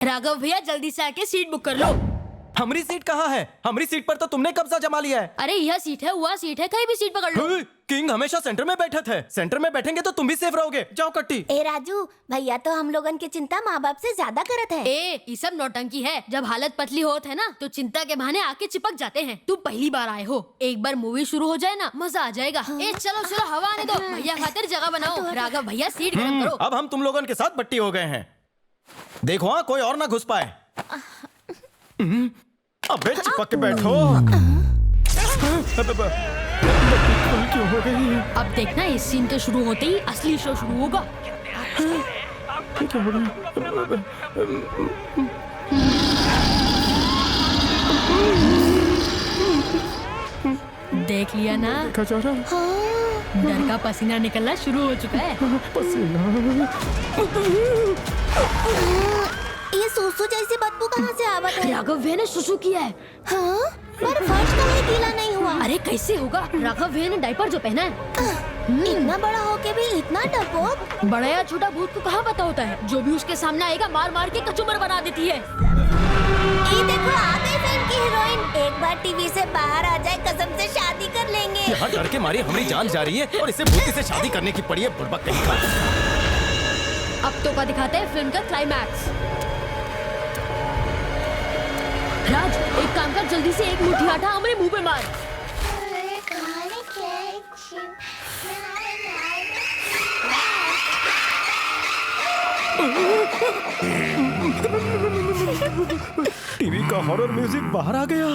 राघव भैया जल्दी से आके सीट बुक कर लो। हमारी सीट कहाँ है? हमारी सीट पर तो तुमने कब्जा जमा लिया है। अरे यह सीट है, वह सीट है, कहीं भी सीट पकड़ लो। किंग हमेशा सेंटर में बैठे थे। सेंटर में बैठेंगे तो तुम भी सेफ रहोगे। जाओ कट्टी। ए राजू भैया तो हम लोगन की चिंता माँ बाप से ज्यादा करत है। ये सब नौटंकी है। जब हालत पतली होत है ना तो चिंता के बहाने आके चिपक जाते हैं। तुम पहली बार आए हो, एक बार मूवी शुरू हो जाए ना मजा आ जाएगा। ए चलो चलो हवा आने दो, भैया खातिर जगह बनाओ। राघव भैया सीट गर्म करो। अब हम तुम लोगों के साथ बट्टी हो गए हैं। देखो हाँ, कोई और ना घुस पाए। अबे चिपक के बैठो। क्यों हो गई? अब देखना इस सीन के शुरू होते ही असली शो शुरू होगा। देख लिया ना, डर का पसीना निकलना शुरू हो चुका है। ये सूसू जैसी बदबू कहाँ से आवत है? राघव भैया ने सुसु किया है। हाँ? पर फर्श कहीं गीला नहीं हुआ। अरे कैसे होगा? राघव भैया ने डायपर जो पहना है। इतना बड़ा होके भी इतना डरपोक। बड़ा या छोटा भूत को कहाँ पता होता है? जो भी उसके सामने आएगा मार मार के कचूमर बना देती है। ये देखो आ गई फिल्म की हीरोइन। एक बार टीवी से बाहर आ जाए, कसम से शादी कर लेंगे। यहाँ डर के मारी हमारी जान जा रही है और इसे भूती से शादी करने की पड़ी है। बुड़बक कहीं का। अब तो का दिखाते हैं फिल्म का क्लाइमैक्स। राज एक काम कर, जल्दी से एक मुट्ठी आटा हमारे मुंह पे मार। टीवी का हॉरर म्यूजिक बाहर आ गया।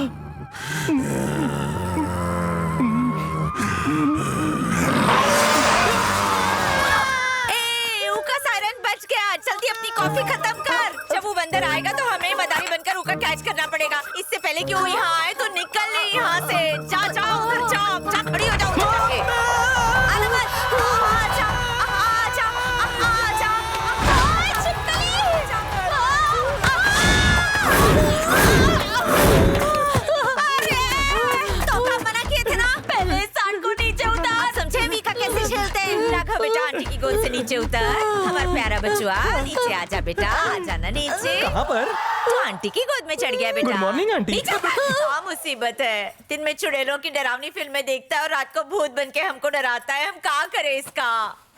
ऊका सायरन बच गया। जल्दी अपनी कॉफी खत्म कर। जब वो बंदर आएगा तो हमें मदारी बनकर ऊका कैच करना पड़ेगा। इससे पहले कि वो यहाँ आए तो निकल ले यहाँ से। जा जा उधर जा, जा खड़ी हो जा उधर जाके। आना मत। आजा आजा आजा। छिपकली। अरे तो हम मना किए थे ना, पहले सांड को नीचे उतार। समझे वीका कैसे खेलते हैं? राघव बेटा आंटी की गोद से नीचे उतर। हमारा प्यारा बच्चुआ नीचे आजा बेटा, आजा ना नीचे। कहाँ पर? तू आंटी की गोद में चढ़ गया बेटा। Good morning aunty. क्या मुसीबत है। दिन में चुड़ैलों की डरावनी फिल्में देखता है और रात को भूत बन के हमको डराता है। हम क्या करें इसका?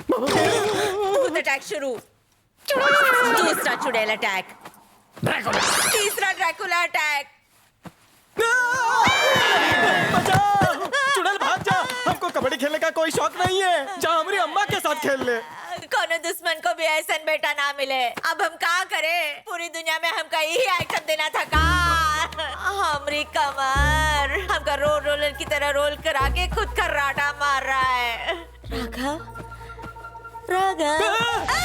भूत अटैक शुरू। दूसरा चुड़ैल अटैक। तीसरा ड्रैकुला अटैक। चुड़ैल भाग जा। हमको कबड्डी खेलने का कोई शौक नहीं है। जा हमारी अम्मा के साथ खेल ले। कोनो दुश्मन को भी ऐसा बेटा ना मिले। अब हम क्या करें? पूरी दुनिया में हमका यही आइटम देना था का? हमारी कमर हमका रोलर की तरह रोल करा के खुद का राटा मार रहा है। राघव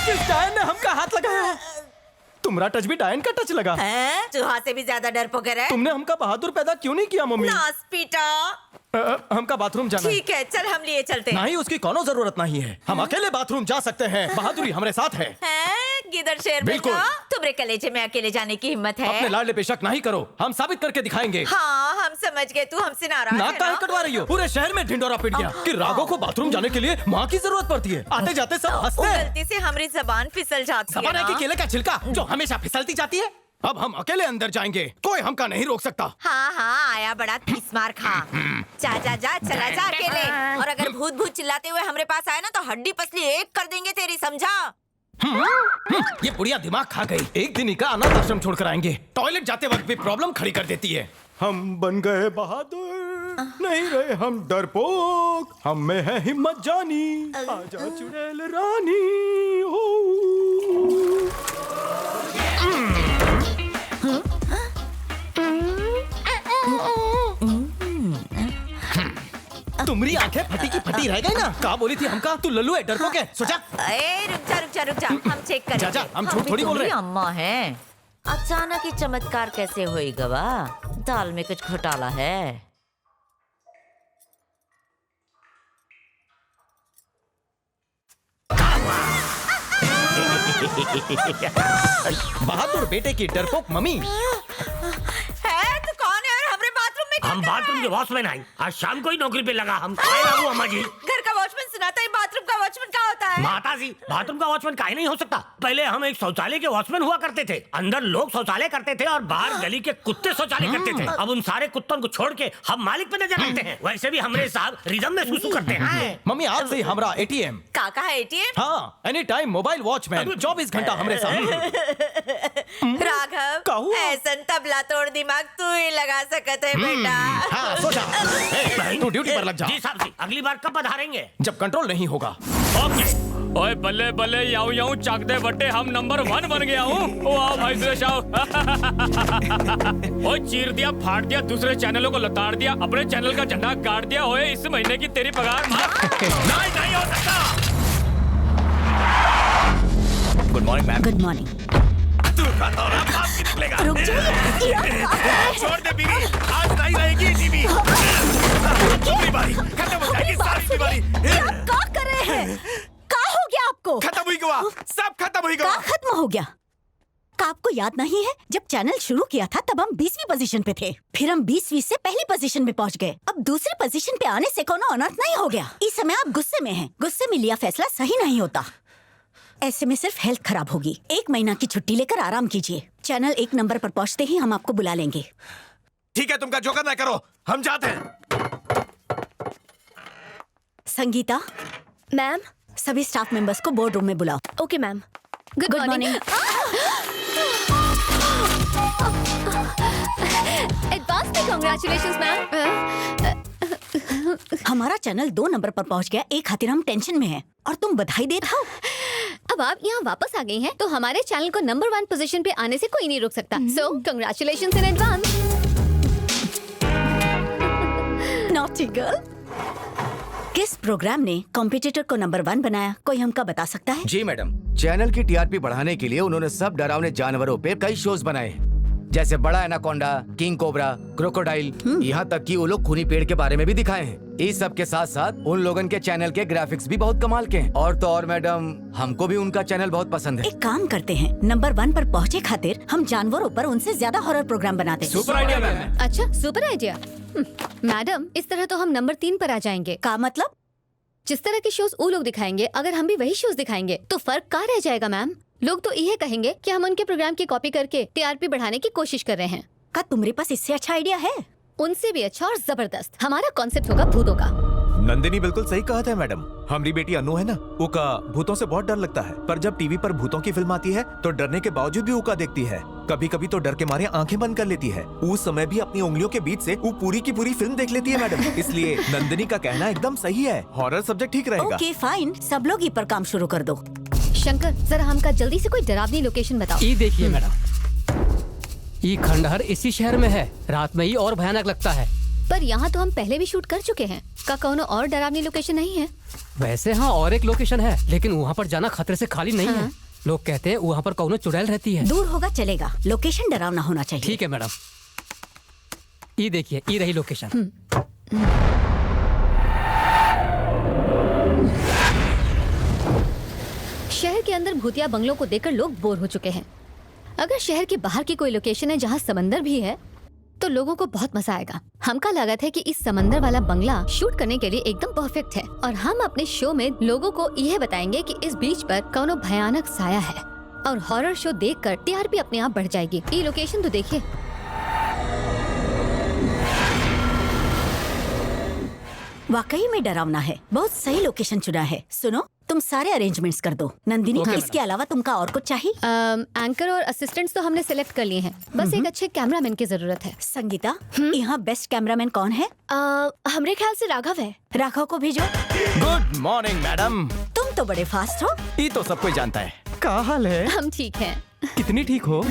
किस डायन ने हमका हाथ लगाया? तुम्हारा टच भी डायन का टच लगा है? चूहा से भी ज्यादा डरपोक है। तुमने हमका बहादुर पैदा क्यों नहीं किया मम्मी? नास पीटा। हमका बाथरूम जाना है। ठीक है चल हम लिए चलते। नहीं उसकी कोनो जरूरत नहीं है। हम अकेले बाथरूम जा सकते हैं। बहादुरी हमारे साथ है। गिदर शेर बिल्कुल। बेटा, तुम्हारे कलेजे में अकेले जाने की हिम्मत है? अपने लाडले पे शक नहीं करो। हम साबित करके दिखाएंगे। हाँ हम समझ गए, तू हमसे नाराज नाक है काहे ना? कटवा रही हो? पूरे शहर में ढिंडोरा पिट गया कि राघव को बाथरूम जाने के लिए माँ की जरूरत पड़ती है। आते जाते सब हंसते हैं। गलती से हमारी जबान फिसल जाती है जबान है ना? कि केले का छिलका जो हमेशा फिसलती जाती है। अब हम अकेले अंदर जाएंगे, कोई हमका नहीं रोक सकता। हाँ हाँ आया बड़ा तीस मार खा। जा जा जा चला जा अकेले। और अगर भूत भूत चिल्लाते हुए हमारे पास आए ना तो हड्डी पसली एक कर देंगे तेरी, समझा? ये बुढ़िया दिमाग खा गई। एक दिन का अनाथ आश्रम छोड़कर आएंगे। टॉयलेट जाते वक्त भी प्रॉब्लम खड़ी कर देती है। हम बन गए बहादुर, नहीं रहे हम डरपोक। हम में है हिम्मत जानी। आजा चुड़ैल रानी। तुम्हारी आंखें फटी की फटी रह गई ना। कहा बोली थी हमका तू लल्लू है, डरपोक है। सोचा रुक जा हम चेक करेंगे। जा, हम झूठ थोड़ी बोल रहे हैं। अम्मा है। अचानक ही चमत्कार कैसे हुई गवा? दाल में कुछ घोटाला है। बहादुर बेटे की डरपोक मम्मी है तो कौन है? और हमारे बाथरूम में हम बाथरूम के वॉचमैन आई। आज शाम को ही नौकरी पे लगा हम। आए बाबू अम्मा जी। घर का वॉचमैन सुनाता है, बाथरूम का वॉचमैन क्या होता है। माताजी, बाथरूम का वॉचमैन काहे नहीं हो सकता? पहले हम एक शौचालय के वॉचमैन हुआ करते थे। अंदर लोग शौचालय करते थे और बाहर गली के कुत्ते शौचालय करते थे। अब उन सारे कुत्तों को छोड़ के हम मालिक पे नजर रखते हैं। वैसे भी हमरे साहब रिदम में सुसु करते हैं। मम्मी आज से ही हमरा एटीएम। काका है एटीएम? हाँ, एनी टाइम मोबाइल वॉचमैन 24 घंटा हमरे साथ। राघव, कहूँ? ऐसन तबला तोड़ दिमाग तू ही लगा सकत है बेटा। हाँ, सो जा। तू ड्यूटी पर लग जा। जी साहब जी, अगली बार कब पधारेंगे? जब कंट्रोल नहीं होगा। ओके। ओए बल्ले बल्ले याऊ याऊ चाक दे बट्टे, हम नंबर 1 बन गया हूँ। ओ आओ भाई सुरेश आओ। ओए चीर दिया, फाड़ दिया, दूसरे चैनलों को लताड़ दिया, अपने चैनल का झंडा गाड़ दिया। ओए इस महीने की तेरी पगार नहीं हो सकता। Good morning ma'am. Good morning. तू का दौरा बाप की निकलेगा। रुक जाइए। छोड़ दे बीवी, आज नहीं रहेगी टीवी। पूरी बारी खत्म हो जाएगी, सारी बीमारी क्या कर रहे हैं? क्या हो गया आपको? खत्म हुई गवा, सब खत्म हुई क्या गवा। खत्म हो गया? क्या आपको याद नहीं है जब चैनल शुरू किया था तब हम 20वीं पोजीशन पे थे, फिर हम 20वीं से पहली पोजीशन पे पहुंच गए। अब दूसरी पोजीशन पे आने से कोनो अनर्थ नहीं हो गया। इस समय आप गुस्से में हैं। गुस्से में लिया फैसला सही नहीं होता। ऐसे में सिर्फ हेल्थ खराब होगी। 1 महीना की छुट्टी लेकर आराम कीजिए। चैनल 1 नंबर पर पहुंचते ही हम आपको बुला लेंगे। ठीक है, तुमका जो करना करो, हम जाते हैं। संगीता मैम। सभी स्टाफ मेंबर्स को बोर्ड रूम में बुलाओ। Okay ma'am. Good morning. Advance में कांग्रेचुलेशंस मैम। हमारा चैनल 2 नंबर पर पहुंच गया, एक खातिर हम टेंशन में हैं और तुम बधाई दे रहा हो। अब आप यहाँ वापस आ गई हैं, तो हमारे चैनल को नंबर 1 पोजीशन पे आने से कोई नहीं रोक सकता। सो congratulations in advance. Naughty girl. किस प्रोग्राम ने कॉम्पिटिटर को नंबर 1 बनाया, कोई हमका बता सकता है? जी मैडम, चैनल की टीआरपी बढ़ाने के लिए उन्होंने सब डरावने जानवरों पे कई शोज बनाए हैं, जैसे बड़ा एनाकोंडा, किंग कोबरा, क्रोकोडाइल, यहाँ तक कि वो लोग खूनी पेड़ के बारे में भी दिखाए हैं। इस सब के साथ साथ उन लोगों के चैनल के ग्राफिक्स भी बहुत कमाल के हैं। और तो और मैडम, हमको भी उनका चैनल बहुत पसंद है। एक काम करते हैं, नंबर 1 पर पहुँचे खातिर हम जानवरों पर उनसे ज्यादा हॉरर प्रोग्राम बनाते हैं। Super idea ma'am. अच्छा, सुपर आइडिया। मैडम, इस तरह तो हम नंबर 3 पर आ जाएंगे। का मतलब? जिस तरह के शोज वो लोग दिखाएंगे, अगर हम भी वही शोज दिखाएंगे तो फर्क कहाँ रह जाएगा मैम? लोग तो यह कहेंगे कि हम उनके प्रोग्राम की कॉपी करके टीआरपी बढ़ाने की कोशिश कर रहे हैं। का तुम्हारे पास इससे अच्छा आइडिया है? उनसे भी अच्छा और जबरदस्त। हमारा कॉन्सेप्ट होगा भूतों का। नंदिनी बिल्कुल सही कहा था मैडम। हमारी बेटी अनु है ना, उका भूतों से बहुत डर लगता है, पर जब टीवी पर भूतों की फिल्म आती है तो डरने के बावजूद भी उका देखती है। कभी कभी तो डर के मारे आंखें बंद कर लेती है। उस समय भी अपनी उंगलियों के बीच से वो पूरी की पूरी फिल्म देख लेती है मैडम। इसलिए नंदिनी का कहना एकदम सही है, हॉरर सब्जेक्ट ठीक रहेगा। ओके फाइन, सब लोग ये पर काम शुरू कर दो। शंकर, जरा हमका जल्दी से कोई डरावनी लोकेशन बताओ। ये देखिए मैडम, ये खंडहर इसी शहर में है। रात में ही और भयानक लगता है। पर यहाँ तो हम पहले भी शूट कर चुके हैं। का कोनो और डरावनी लोकेशन नहीं है? वैसे हाँ, और एक लोकेशन है, लेकिन वहाँ पर जाना खतरे से खाली नहीं है। लोग कहते हैं वहाँ पर कौनो चुड़ैल रहती है। दूर होगा चलेगा, लोकेशन डरावना होना चाहिए। ठीक है मैडम, ये देखिए, ये रही लोकेशन। शहर के अंदर भूतिया बंगलों को देखकर लोग बोर हो चुके हैं। अगर शहर के बाहर की कोई लोकेशन है जहाँ समंदर भी है तो लोगों को बहुत मजा आएगा। हमका लागत है कि इस समंदर वाला बंगला शूट करने के लिए एकदम परफेक्ट है और हम अपने शो में लोगों को यह बताएंगे कि इस बीच पर कौनो भयानक साया है और हॉरर शो देखकर टीआरपी अपने आप बढ़ जाएगी। ये लोकेशन तो देखिए। वाकई में डरावना है। बहुत सही लोकेशन चुना है। सुनो, तुम सारे अरेंजमेंट्स कर दो। नंदिनी, इसके अलावा तुमका और कुछ चाहिए? एंकर और असिस्टेंट्स तो हमने सिलेक्ट कर लिए हैं, बस एक अच्छे कैमरामैन की जरूरत है। संगीता, यहाँ बेस्ट कैमरामैन कौन है? हमरे ख्याल से राघव है। राघव को भेजो। Good morning madam. तुम तो बड़े फास्ट हो। ये तो सब कोई जानता है। क्या हाल है? हम ठीक हैं। कितनी ठीक हो?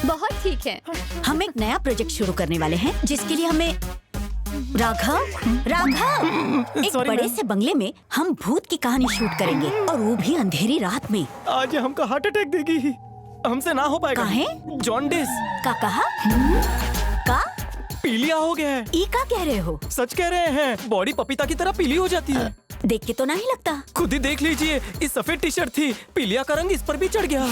बहुत ठीक है। हम एक नया प्रोजेक्ट शुरू करने वाले हैं जिसके लिए हमें राघव एक बड़े से बंगले में हम भूत की कहानी शूट करेंगे और वो भी अंधेरी रात में। आज हमको हार्ट अटैक देगी। हमसे ना हो पाएगा। काहे? जॉन्डिस का कहा? का? पीलिया हो गया है। ई का कह रहे हो? सच कह रहे हैं, बॉडी पपीता की तरह पीली हो जाती है। देख के तो नहीं लगता। खुद ही देख लीजिए, इस सफेद टी शर्ट थी, पीलिया का रंग इस पर भी चढ़ गया।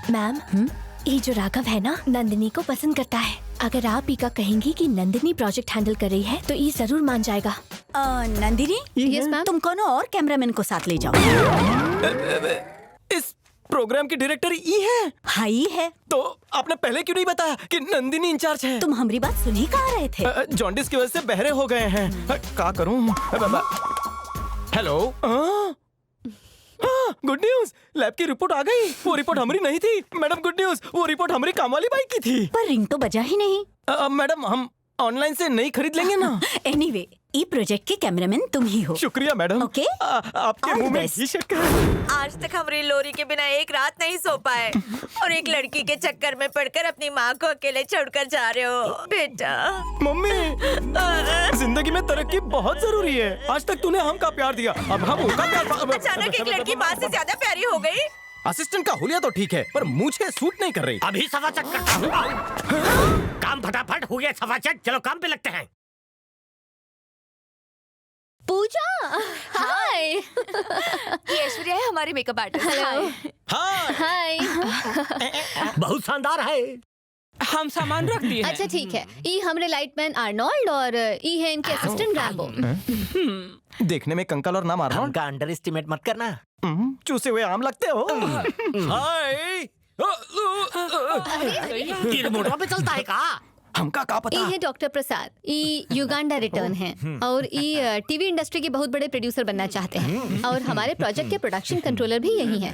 मैम, ये जो राघव है ना, नंदिनी को पसंद करता है। अगर आप ही का कहेंगी कि नंदिनी प्रोजेक्ट हैंडल कर रही है तो ये जरूर मान जाएगा। Nandini, Yes, ma'am. तुम कोनो और कैमरामैन को साथ ले जाओ। इस प्रोग्राम की डायरेक्टर ई है। हाँ, ही है। तो आपने पहले क्यों नहीं बताया कि नंदिनी इंचार्ज है? तुम हमारी बात सुन ही कहाँ रहे थे? जॉन्डिस की वजह से बहरे हो गए हैं। क्या करूं? हेलो, गुड न्यूज, लैब की रिपोर्ट आ गई। वो रिपोर्ट हमारी नहीं थी मैडम। गुड न्यूज, वो रिपोर्ट हमारी काम वाली बाइक की थी। पर रिंग तो बजा ही नहीं। मैडम, हम ऑनलाइन से नहीं खरीद लेंगे ना? एनीवे, ई प्रोजेक्ट के कैमरामैन तुम ही हो। शुक्रिया मैडम। ओके, आपके All मुंह the में best. घी शक्कर। आज तक हमारी लोरी के बिना एक रात नहीं सो पाए और एक लड़की के चक्कर में पड़कर अपनी माँ को अकेले छोड़कर जा रहे हो बेटा। मम्मी, जिंदगी में तरक्की बहुत जरूरी है। आज तक तूने हमका प्यार दिया, अब हम उनका प्यार। अचानक एक लड़की बात से ज्यादा प्यारी हो गई। असिस्टेंट का हुलिया तो ठीक है, पर मुझे सूट नहीं कर रही। अभी सफा चट करता हूँ। काम फटाफट हो गया सफा चट, चलो काम पे लगते हैं। पूजा, हाय। ये ऐश्वर्या है, हमारी मेकअप आर्टिस्ट। हेलो। हाय। बहुत शानदार है। हम सामान रख दिए हैं। अच्छा ठीक है, ई हमरे लाइटमैन आर्नोल्ड और ई है इनके असिस्टेंट रैम्बो। देखने में कंकल और नाम आर्नोल्ड। हमका अंडर एस्टिमेट मत करना। चूसे हुए आम लगते हो। हाय, ये रिमोटवा पे चलता है का? हमका क्या पता? ई है डॉक्टर प्रसाद, ई युगांडा रिटर्न है और ई टीवी इंडस्ट्री के बहुत बड़े प्रोड्यूसर बनना चाहते हैं और हमारे प्रोजेक्ट के प्रोडक्शन कंट्रोलर भी यही है।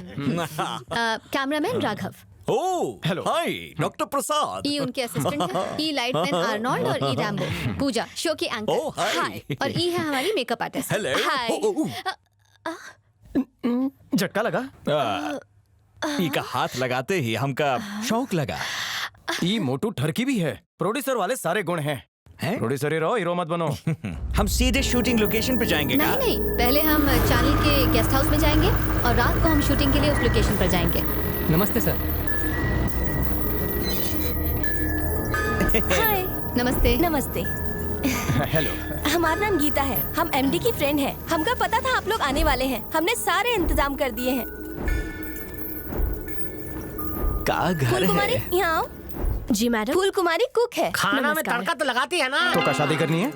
कैमरामैन राघव। ओह, हेलो। हाय डॉक्टर प्रसाद। ई उनके असिस्टेंट है, ई लाइटमैन आर्नोल्ड और ई रैम्बो। पूजा शो की एंकर। ओह, हाय। और ई है हमारी मेकअप आर्टिस्ट। हेलो। हाय। झटका लगा। ई का हाथ लगाते ही हमका शौक लगा। ई मोटू ठरकी भी है। प्रोड्यूसर वाले सारे गुण हैं। प्रोड्यूसर ही रहो, हीरो मत बनो। हम सीधे शूटिंग लोकेशन पे जाएंगे नहीं नहीं, पहले हम चैनल के गेस्ट हाउस में जाएंगे और रात को हम शूटिंग के लिए उस लोकेशन पर जाएंगे। नमस्ते सर। हाय। नमस्ते। नमस्ते। हेलो। हमारा नाम गीता है, हम एमडी की फ्रेंड हैं। हमका पता था आप लोग आने वाले हैं, हमने सारे इंतजाम कर दिए हैं। का घर फूल कुमारी, है? यहाँ आओ। जी मैडम। फूल कुमारी कुक है। खाना में नमस्कार। तड़का तो लगाती है ना? तो क्या शादी करनी है?